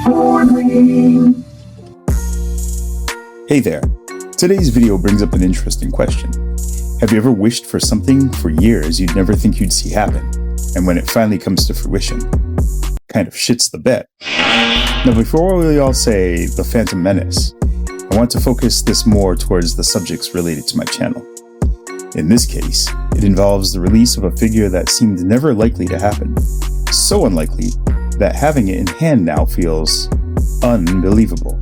Warning. Hey there. Today's video brings up an interesting question. Have you ever wished for something for years you'd never think you'd see happen, and when it finally comes to fruition, kind of shits the bed? Now, before we all say The Phantom Menace, I want to focus this more towards the subjects related to my channel. In this case, it involves the release of a figure that seemed never likely to happen. So unlikely that having it in hand now feels unbelievable.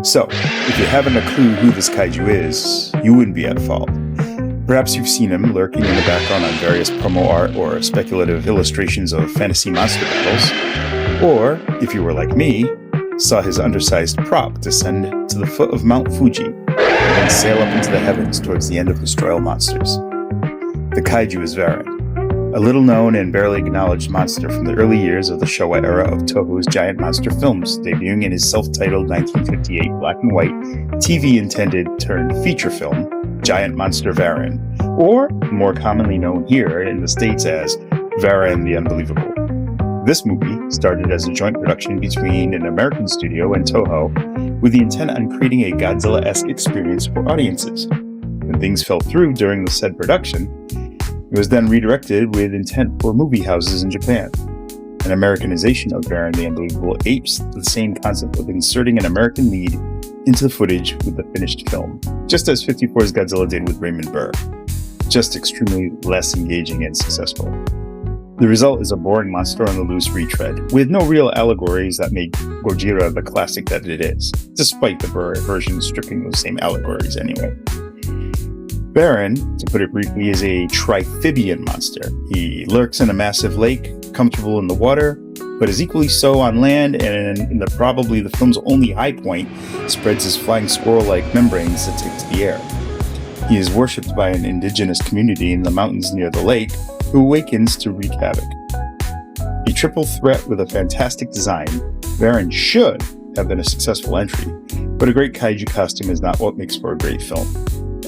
So, if you haven't a clue who this kaiju is, you wouldn't be at fault. Perhaps you've seen him lurking in the background on various promo art or speculative illustrations of fantasy monster battles, or, if you were like me, saw his undersized prop descend to the foot of Mount Fuji and then sail up into the heavens towards the end of Destroy All Monsters. The kaiju is Varan, a little-known and barely acknowledged monster from the early years of the Showa era of Toho's giant monster films, debuting in his self-titled 1958 black-and-white TV-intended turned feature film, Giant Monster Varan, or more commonly known here in the States as Varan the Unbelievable. This movie started as a joint production between an American studio and Toho, with the intent on creating a Godzilla-esque experience for audiences. When things fell through during the said production, it was then redirected with intent for movie houses in Japan. An Americanization of Varan the Unbelievable apes the same concept of inserting an American lead into the footage with the finished film, just as 54's Godzilla did with Raymond Burr, just extremely less engaging and successful. The result is a boring monster on the loose retread, with no real allegories that make Gojira the classic that it is, despite the Burr version stripping those same allegories anyway. Varan, to put it briefly, is a trifibian monster. He lurks in a massive lake, comfortable in the water, but is equally so on land, and in probably the film's only high point, spreads his flying squirrel-like membranes that take to the air. He is worshipped by an indigenous community in the mountains near the lake, who awakens to wreak havoc. A triple threat with a fantastic design, Varan should have been a successful entry, but a great kaiju costume is not what makes for a great film.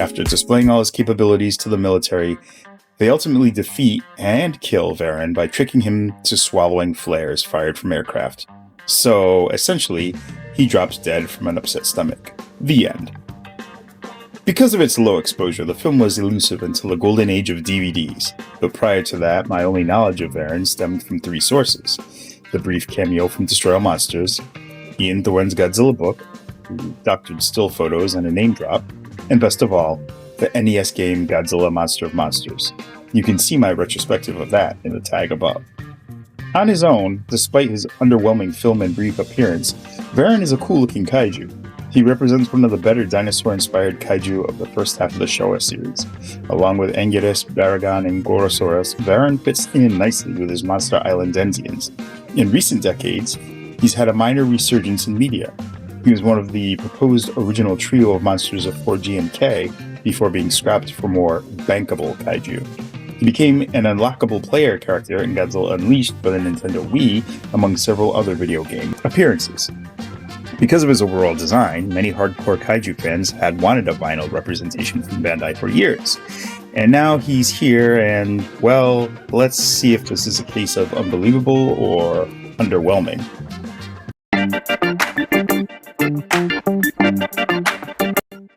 After displaying all his capabilities to the military, they ultimately defeat and kill Varan by tricking him to swallowing flares fired from aircraft. So, essentially, he drops dead from an upset stomach. The end. Because of its low exposure, the film was elusive until the golden age of DVDs, but prior to that, my only knowledge of Varan stemmed from three sources: the brief cameo from Destroy All Monsters, Ian Thorne's Godzilla book, doctored still photos and a name drop, and best of all, the NES game Godzilla Monster of Monsters. You can see my retrospective of that in the tag above. On his own, despite his underwhelming film and brief appearance, Varan is a cool-looking kaiju. He represents one of the better dinosaur-inspired kaiju of the first half of the Showa series. Along with Anguirus, Baragon, and Gorosaurus, Varan fits in nicely with his Monster Island denizens. In recent decades, he's had a minor resurgence in media. He was one of the proposed original trio of monsters of 4G and K before being scrapped for more bankable kaiju. He became an unlockable player character in Godzilla Unleashed for the Nintendo Wii, among several other video game appearances. Because of his overall design, many hardcore kaiju fans had wanted a vinyl representation from Bandai for years. And now he's here and, well, let's see if this is a case of unbelievable or underwhelming.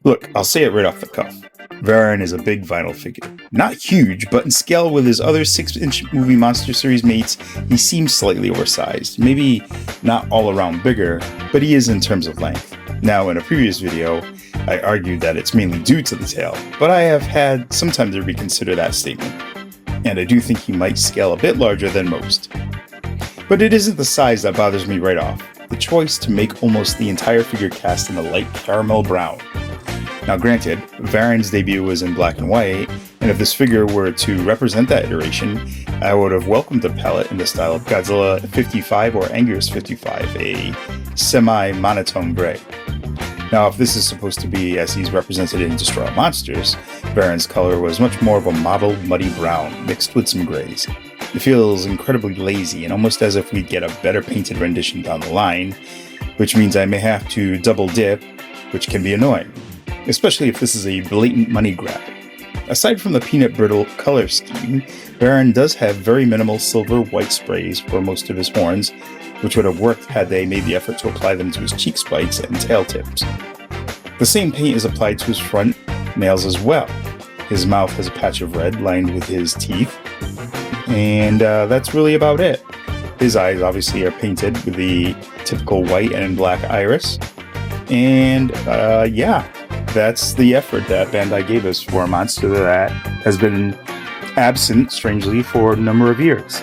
Look, I'll say it right off the cuff. Varan is a big vinyl figure. Not huge, but in scale with his other 6-inch movie Monster Series mates, he seems slightly oversized. Maybe not all around bigger, but he is in terms of length. Now, in a previous video, I argued that it's mainly due to the tail, but I have had some time to reconsider that statement. And I do think he might scale a bit larger than most. But it isn't the size that bothers me right off. The choice to make almost the entire figure cast in a light caramel brown. Now granted, Varan's debut was in black and white, And if this figure were to represent that iteration, I would have welcomed a palette in the style of Godzilla 55 or Anguirus 55, a semi-monotone gray. Now, if this is supposed to be as he's represented in Destroy All Monsters, Varan's color was much more of a mottled, muddy brown, mixed with some grays. It feels incredibly lazy, and almost as if we'd get a better painted rendition down the line, which means I may have to double dip, which can be annoying, especially if this is a blatant money grab. Aside from the peanut brittle color scheme, Varan does have very minimal silver-white sprays for most of his horns, which would have worked had they made the effort to apply them to his cheek spikes and tail tips. The same paint is applied to his front nails as well. His mouth has a patch of red lined with his teeth, and that's really about it. His eyes obviously are painted with the typical white and black iris, and yeah, that's the effort that Bandai gave us for a monster that has been absent, strangely, for a number of years.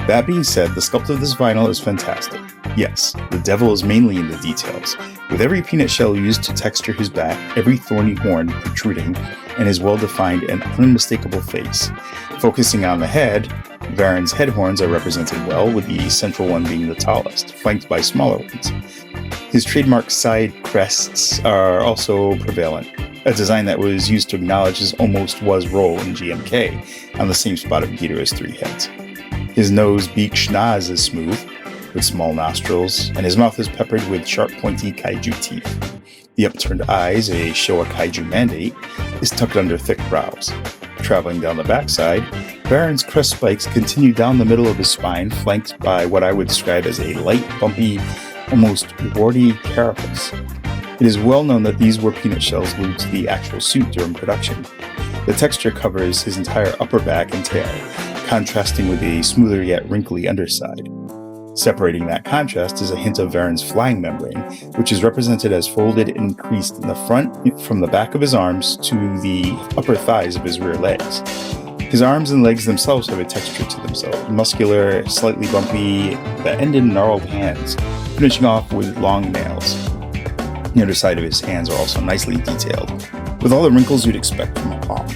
That being said, the sculpt of this vinyl is fantastic. Yes, the devil is mainly in the details, with every peanut shell used to texture his back, every thorny horn protruding, and his well-defined and unmistakable face. Focusing on the head, Varan's head horns are represented well, with the central one being the tallest, flanked by smaller ones. His trademark side crests are also prevalent, a design that was used to acknowledge his almost was role in GMK on the same spot of Ghidorah's three heads. His nose, beak, schnoz is smooth, with small nostrils, and his mouth is peppered with sharp, pointy kaiju teeth. The upturned eyes, a Showa kaiju mandate, is tucked under thick brows. Traveling down the backside, Varan's crest spikes continue down the middle of his spine, flanked by what I would describe as a light, bumpy, almost warty carapace. It is well known that these were peanut shells glued to the actual suit during production. The texture covers his entire upper back and tail, contrasting with a smoother yet wrinkly underside. Separating that contrast is a hint of Varan's flying membrane, which is represented as folded and creased in the front from the back of his arms to the upper thighs of his rear legs. His arms and legs themselves have a texture to themselves, muscular, slightly bumpy, that end in gnarled hands, finishing off with long nails. The underside of his hands are also nicely detailed, with all the wrinkles you'd expect from a palm.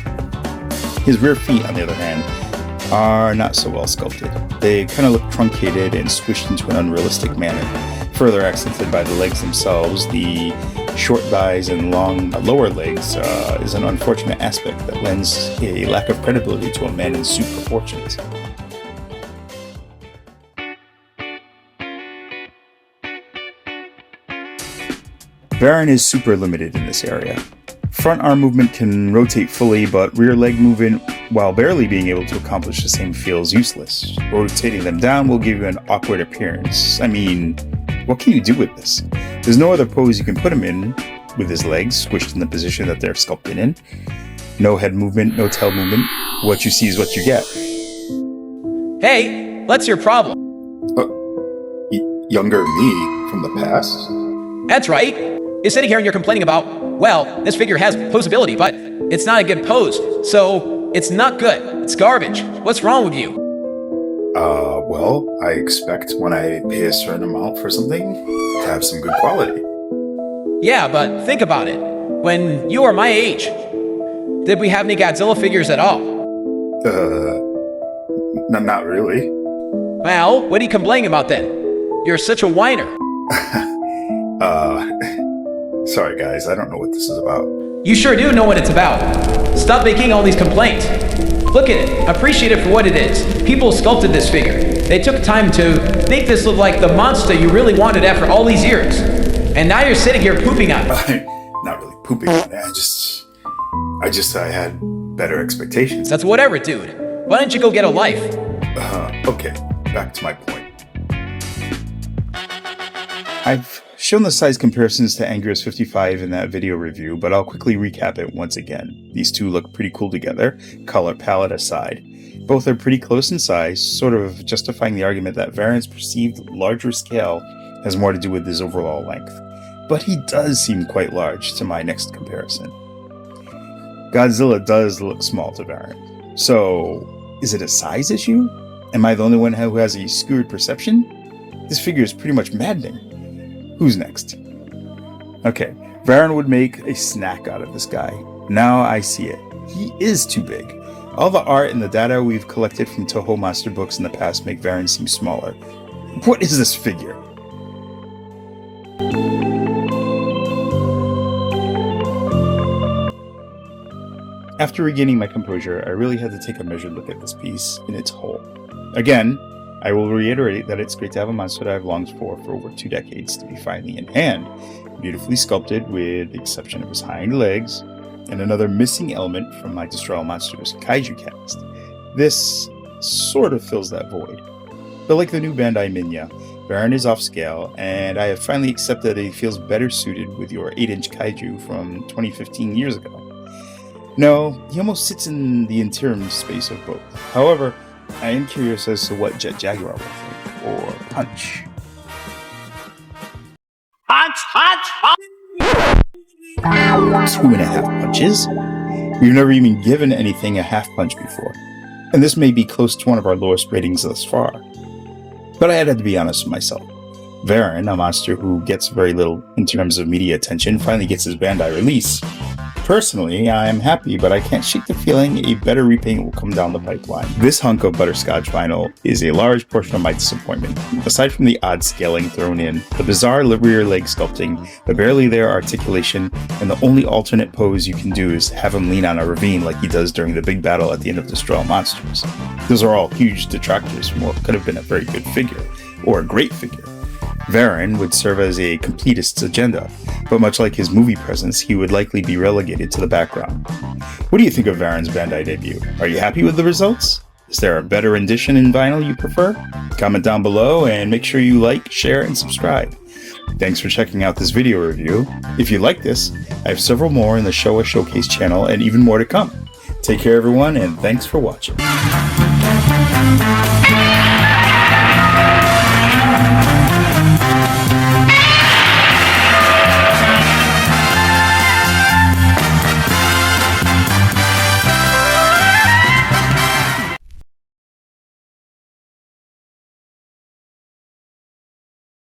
His rear feet, on the other hand, are not so well sculpted. They kind of look truncated and squished into an unrealistic manner, further accented by the legs themselves. The short thighs and long lower legs is an unfortunate aspect that lends a lack of credibility to a man in suit proportions. Varan is super limited in this area. Front arm movement can rotate fully, but rear leg movement, while barely being able to accomplish the same, feels useless. Rotating them down will give you an awkward appearance. I mean, what can you do with this? There's no other pose you can put him in with his legs squished in the position that they're sculpted in. No head movement, no tail movement. What you see is what you get. Hey, what's your problem? Younger me from the past? That's right. You're sitting here and you're complaining about, well, this figure has posability, but it's not a good pose, so it's not good. It's garbage. What's wrong with you? Well, I expect when I pay a certain amount for something to have some good quality. Yeah, but think about it. When you were my age, did we have any Godzilla figures at all? Not really. Well, what are you complaining about then? You're such a whiner. Sorry guys, I don't know what this is about. You sure do know what it's about. Stop making all these complaints. Look at it. Appreciate it for what it is. People sculpted this figure. They took time to make this look like the monster you really wanted after all these years. And now you're sitting here pooping on it. Not really pooping on it. I had better expectations. That's whatever, dude. Why don't you go get a life? Okay, back to my point. I've shown the size comparisons to Anguirus 55 in that video review, but I'll quickly recap it once again. These two look pretty cool together, color palette aside. Both are pretty close in size, sort of justifying the argument that Varan's perceived larger scale has more to do with his overall length. But he does seem quite large to my next comparison. Godzilla does look small to Varan. So, is it a size issue? Am I the only one who has a skewed perception? This figure is pretty much maddening. Who's next? Okay, Varan would make a snack out of this guy. Now I see it. he is too big. All the art and the data we've collected from Toho monster books in the past make Varan seem smaller. What is this figure? After regaining my composure, I really had to take a measured look at this piece in its whole. Again, I will reiterate that it's great to have a monster that I've longed for over 2 decades to be finally in hand, beautifully sculpted with the exception of his hind legs, and another missing element from my Destroy All Monsters kaiju cast. This sort of fills that void. But like the new Bandai Minya, Varan is off scale, and I have finally accepted that he feels better suited with your 8-inch kaiju from 20-15 years ago. No, he almost sits in the interim space of both. However, I am curious as to what Jet Jaguar will think, or Punch. Punch, punch, punch! 2.5 punches? We've never even given anything a half punch before, and this may be close to one of our lowest ratings thus far. But I had to be honest with myself. Varan, a monster who gets very little in terms of media attention, finally gets his Bandai release. Personally, I am happy, but I can't shake the feeling a better repaint will come down the pipeline. This hunk of butterscotch vinyl is a large portion of my disappointment. Aside from the odd scaling thrown in, the bizarre rear leg sculpting, the barely there articulation, and the only alternate pose you can do is have him lean on a ravine like he does during the big battle at the end of Destroy All Monsters. Those are all huge detractors from what could have been a very good figure, or a great figure. Varan would serve as a completist's agenda, but much like his movie presence, he would likely be relegated to the background. What do you think of Varan's Bandai debut? Are you happy with the results? Is there a better rendition in vinyl you prefer? Comment down below and make sure you like, share, and subscribe. Thanks for checking out this video review. If you like this, I have several more in the Showa Showcase channel and even more to come. Take care everyone, and thanks for watching.